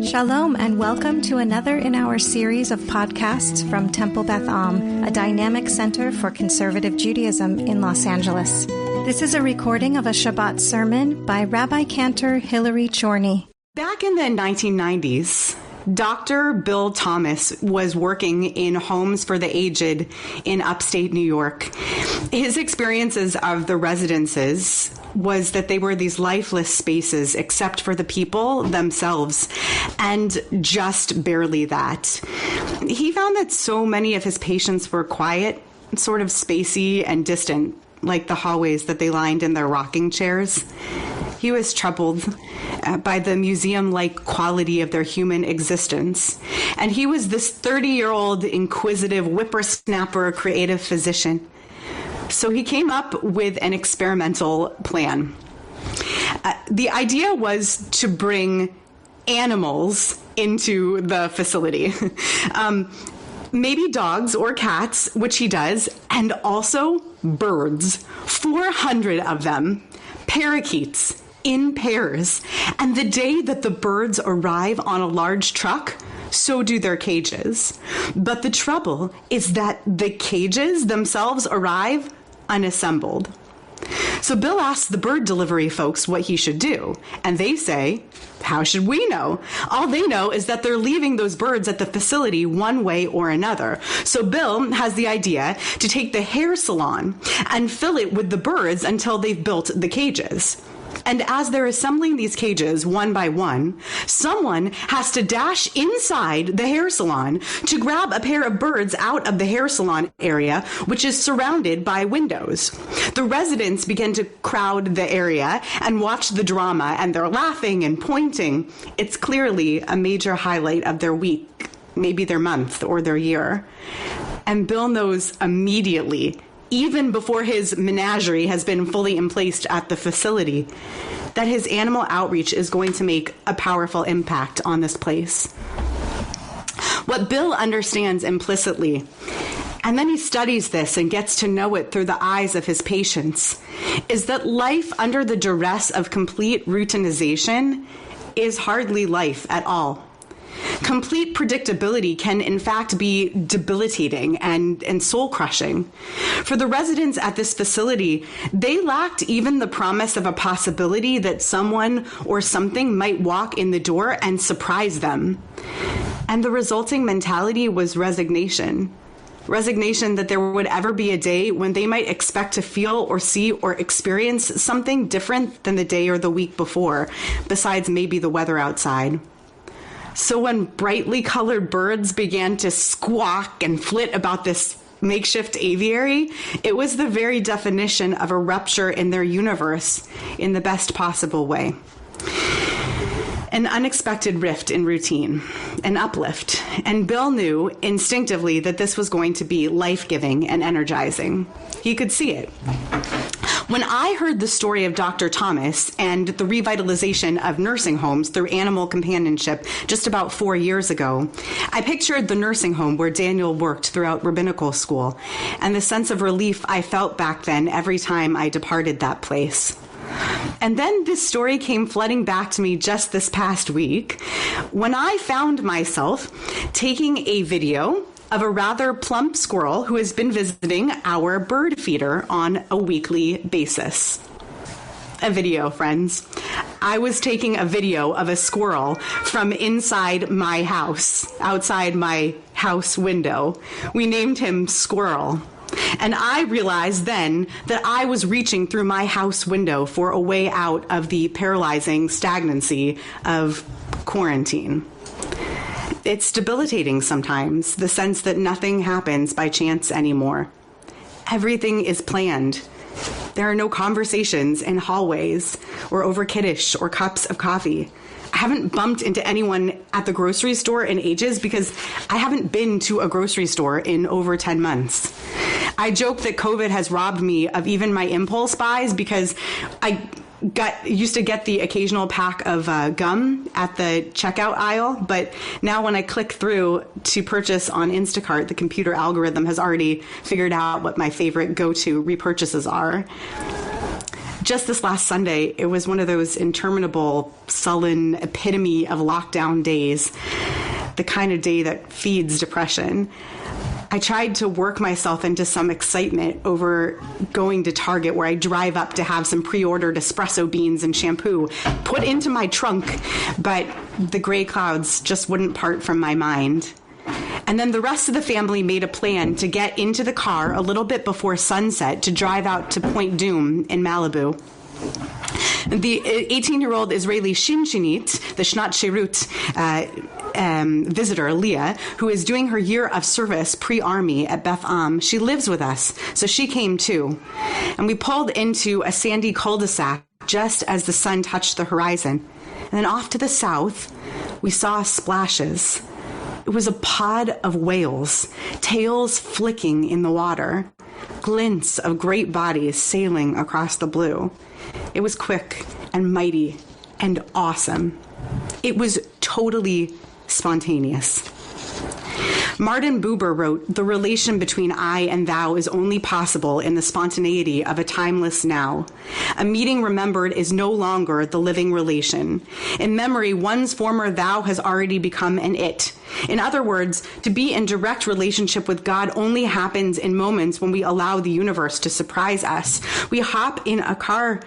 Shalom and welcome to another in our series of podcasts from Temple Beth Am, a dynamic center for conservative Judaism in Los Angeles. This is a recording of a Shabbat sermon by Rabbi-Cantor Hillary Chorny. Back in the 1990s, Dr. Bill Thomas was working in homes for the aged in upstate New York. His experiences of the residences was that they were these lifeless spaces except for the people themselves, and just barely that. He found that so many of his patients were quiet, sort of spacey and distant, like the hallways that they lined in their rocking chairs. He was troubled by the museum-like quality of their human existence. And he was this 30-year-old inquisitive whippersnapper creative physician. So he came up with an experimental plan. The idea was to bring animals into the facility. Maybe dogs or cats, which he does, and also birds, 400 of them, parakeets, in pairs. And the day that the birds arrive on a large truck, so do their cages. But the trouble is that the cages themselves arrive unassembled. So Bill asks the bird delivery folks what he should do. And they say, how should we know? All they know is that they're leaving those birds at the facility one way or another. So Bill has the idea to take the hair salon and fill it with the birds until they've built the cages. And as they're assembling these cages one by one, someone has to dash inside the hair salon to grab a pair of birds out of the hair salon area, which is surrounded by windows. The residents begin to crowd the area and watch the drama, and they're laughing and pointing. It's clearly a major highlight of their week, maybe their month or their year. And Bill knows immediately, even before his menagerie has been fully emplaced at the facility, that his animal outreach is going to make a powerful impact on this place. What Bill understands implicitly, and then he studies this and gets to know it through the eyes of his patients, is that life under the duress of complete routinization is hardly life at all. Complete predictability can, in fact, be debilitating and soul-crushing. For the residents at this facility, they lacked even the promise of a possibility that someone or something might walk in the door and surprise them. And the resulting mentality was resignation. Resignation that there would ever be a day when they might expect to feel or see or experience something different than the day or the week before, besides maybe the weather outside. So when brightly colored birds began to squawk and flit about this makeshift aviary, it was the very definition of a rupture in their universe in the best possible way. An unexpected rift in routine, an uplift. And Bill knew instinctively that this was going to be life-giving and energizing. He could see it. When I heard the story of Dr. Thomas and the revitalization of nursing homes through animal companionship just about 4 years ago, I pictured the nursing home where Daniel worked throughout rabbinical school and the sense of relief I felt back then every time I departed that place. And then this story came flooding back to me just this past week when I found myself taking a video of a rather plump squirrel who has been visiting our bird feeder on a weekly basis. A video, friends. I was taking a video of a squirrel from inside my house, outside my house window. We named him Squirrel. And I realized then that I was reaching through my house window for a way out of the paralyzing stagnancy of quarantine. It's debilitating sometimes, the sense that nothing happens by chance anymore. Everything is planned. There are no conversations in hallways or over kiddush or cups of coffee. I haven't bumped into anyone at the grocery store in ages because I haven't been to a grocery store in over 10 months. I joke that COVID has robbed me of even my impulse buys because I used to get the occasional pack of gum at the checkout aisle, but now when I click through to purchase on Instacart, the computer algorithm has already figured out what my favorite go-to repurchases are. Just this last Sunday, it was one of those interminable, sullen epitome of lockdown days, the kind of day that feeds depression. I tried to work myself into some excitement over going to Target, where I drive up to have some pre-ordered espresso beans and shampoo put into my trunk, but the gray clouds just wouldn't part from my mind. And then the rest of the family made a plan to get into the car a little bit before sunset to drive out to Point Doom in Malibu. The 18-year-old Israeli Shinshinit, the Shnat Shirut visitor, Leah, who is doing her year of service pre-army at Beth, she lives with us, so she came too. And we pulled into a sandy cul-de-sac just as the sun touched the horizon. And then off to the south, we saw splashes. It was a pod of whales, tails flicking in the water, glints of great bodies sailing across the blue. It was quick and mighty and awesome. It was totally spontaneous. Martin Buber wrote, "The relation between I and thou is only possible in the spontaneity of a timeless now. A meeting remembered is no longer the living relation. In memory, one's former thou has already become an it. In other words, to be in direct relationship with God only happens in moments when we allow the universe to surprise us. We hop in a car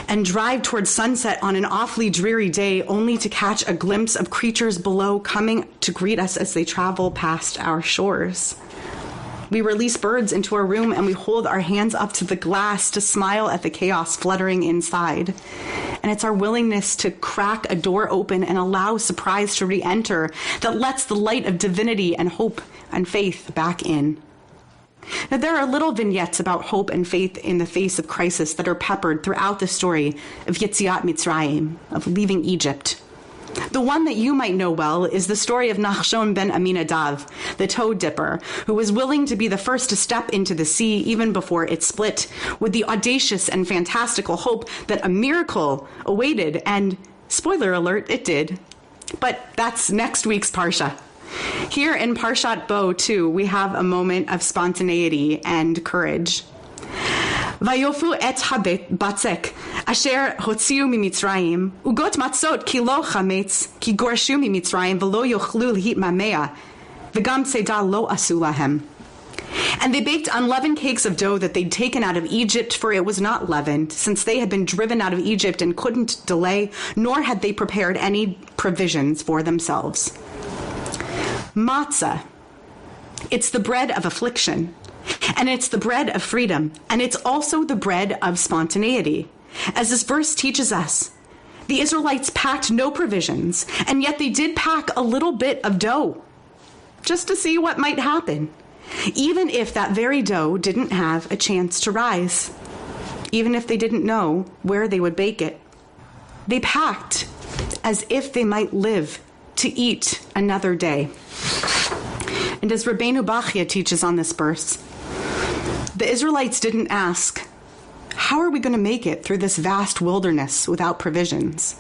and drive towards sunset on an awfully dreary day, only to catch a glimpse of creatures below coming to greet us as they travel past our shores. We release birds into our room and we hold our hands up to the glass to smile at the chaos fluttering inside. And it's our willingness to crack a door open and allow surprise to re-enter that lets the light of divinity and hope and faith back in." Now, there are little vignettes about hope and faith in the face of crisis that are peppered throughout the story of Yetziat Mitzrayim, of leaving Egypt. The one that you might know well is the story of Nachshon ben Aminadav, the toad dipper, who was willing to be the first to step into the sea even before it split, with the audacious and fantastical hope that a miracle awaited, and, spoiler alert, it did. But that's next week's Parsha. Here in Parshat Bo, too, we have a moment of spontaneity and courage. Vayofu et habet batzek, asher hotziu mimitzrayim, ugot matzot ki lo chametz, ki gorshu mimitzrayim, velo yochlu lihitmamea, v'gam tzeda lo asu lahem. And they baked unleavened cakes of dough that they'd taken out of Egypt, for it was not leavened, since they had been driven out of Egypt and couldn't delay, nor had they prepared any provisions for themselves. Matzah. It's the bread of affliction, and it's the bread of freedom, and it's also the bread of spontaneity. As this verse teaches us, the Israelites packed no provisions, and yet they did pack a little bit of dough, just to see what might happen, even if that very dough didn't have a chance to rise, even if they didn't know where they would bake it. They packed as if they might live to eat another day. And as Rabbeinu Bachya teaches on this verse, the Israelites didn't ask, how are we going to make it through this vast wilderness without provisions?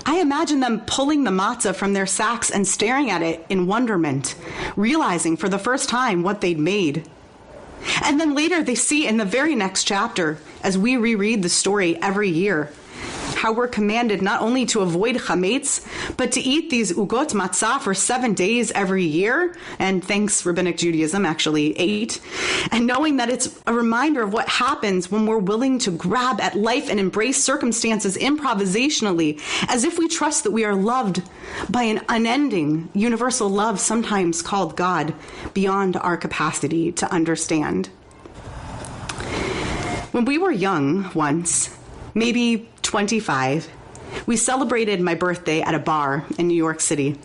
I imagine them pulling the matzah from their sacks and staring at it in wonderment, realizing for the first time what they'd made. And then later they see in the very next chapter, as we reread the story every year, how we're commanded not only to avoid chametz, but to eat these ugot matzah for 7 days every year, and thanks Rabbinic Judaism, actually 8, and knowing that it's a reminder of what happens when we're willing to grab at life and embrace circumstances improvisationally, as if we trust that we are loved by an unending, universal love, sometimes called God, beyond our capacity to understand. When we were young once, maybe 25, we celebrated my birthday at a bar in New York City.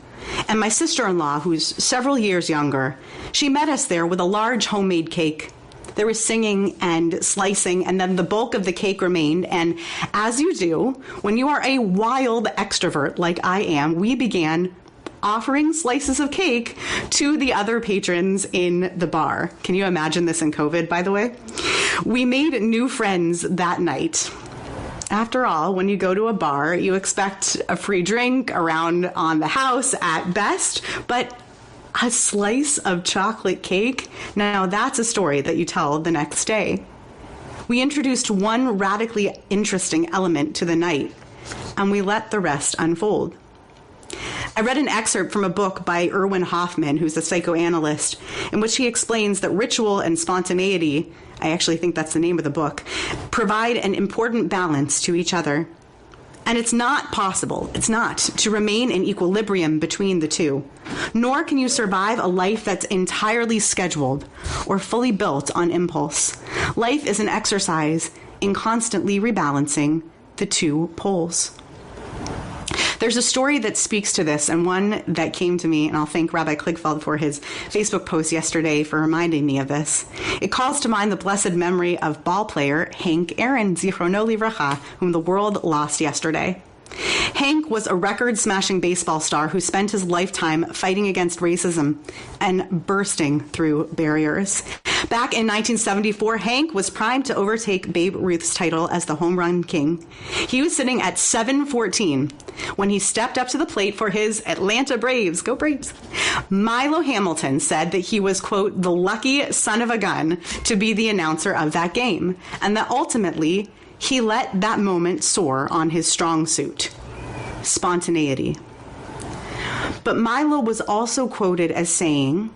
And my sister-in-law, who's several years younger, she met us there with a large homemade cake. There was singing and slicing, and then the bulk of the cake remained. And as you do, when you are a wild extrovert like I am, we began offering slices of cake to the other patrons in the bar. Can you imagine this in COVID, by the way? We made new friends that night. After all, when you go to a bar, you expect a free drink around on the house at best, but a slice of chocolate cake, now that's a story that you tell the next day. We introduced one radically interesting element to the night, and we let the rest unfold. I read an excerpt from a book by Erwin Hoffman, who's a psychoanalyst, in which he explains that ritual and spontaneity, I actually think that's the name of the book, provide an important balance to each other. And it's not possible, to remain in equilibrium between the two. Nor can you survive a life that's entirely scheduled or fully built on impulse. Life is an exercise in constantly rebalancing the two poles. There's a story that speaks to this, and one that came to me, and I'll thank Rabbi Kligfeld for his Facebook post yesterday for reminding me of this. It calls to mind the blessed memory of ball player Hank Aaron, Zichrono Livracha, whom the world lost yesterday. Hank was a record-smashing baseball star who spent his lifetime fighting against racism and bursting through barriers. Back in 1974, Hank was primed to overtake Babe Ruth's title as the home run king. He was sitting at 714 when he stepped up to the plate for his Atlanta Braves. Go Braves! Milo Hamilton said that he was, quote, the lucky son of a gun to be the announcer of that game, and that ultimately he let that moment soar on his strong suit, spontaneity. But Milo was also quoted as saying,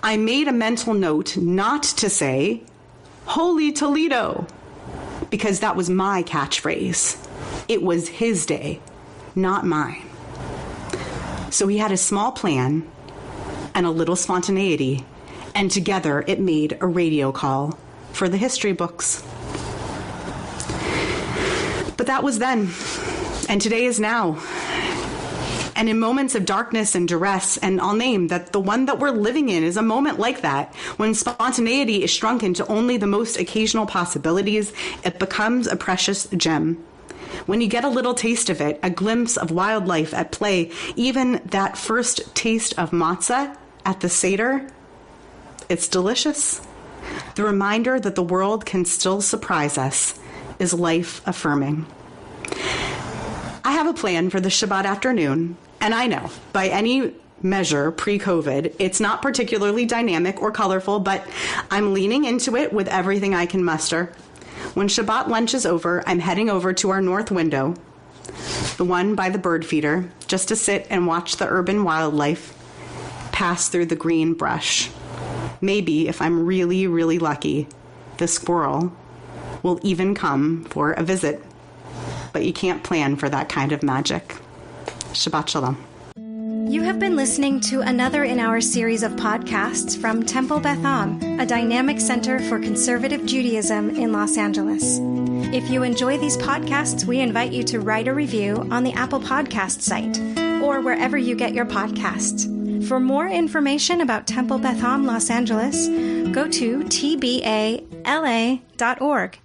I made a mental note not to say, Holy Toledo, because that was my catchphrase. It was his day, not mine. So he had a small plan and a little spontaneity, and together it made a radio call for the history books. But that was then, and today is now. And in moments of darkness and duress, and I'll name that the one that we're living in is a moment like that, when spontaneity is shrunken to only the most occasional possibilities, it becomes a precious gem. When you get a little taste of it, a glimpse of wildlife at play, even that first taste of matzah at the Seder, it's delicious. The reminder that the world can still surprise us is life-affirming. I have a plan for the Shabbat afternoon, and I know, by any measure pre-COVID, it's not particularly dynamic or colorful, but I'm leaning into it with everything I can muster. When Shabbat lunch is over, I'm heading over to our north window, the one by the bird feeder, just to sit and watch the urban wildlife pass through the green brush. Maybe, if I'm really, really lucky, the squirrel will even come for a visit. But you can't plan for that kind of magic. Shabbat Shalom. You have been listening to another in our series of podcasts from Temple Beth Am, a dynamic center for conservative Judaism in Los Angeles. If you enjoy these podcasts, we invite you to write a review on the Apple Podcast site or wherever you get your podcasts. For more information about Temple Beth Am Los Angeles, go to tbala.org.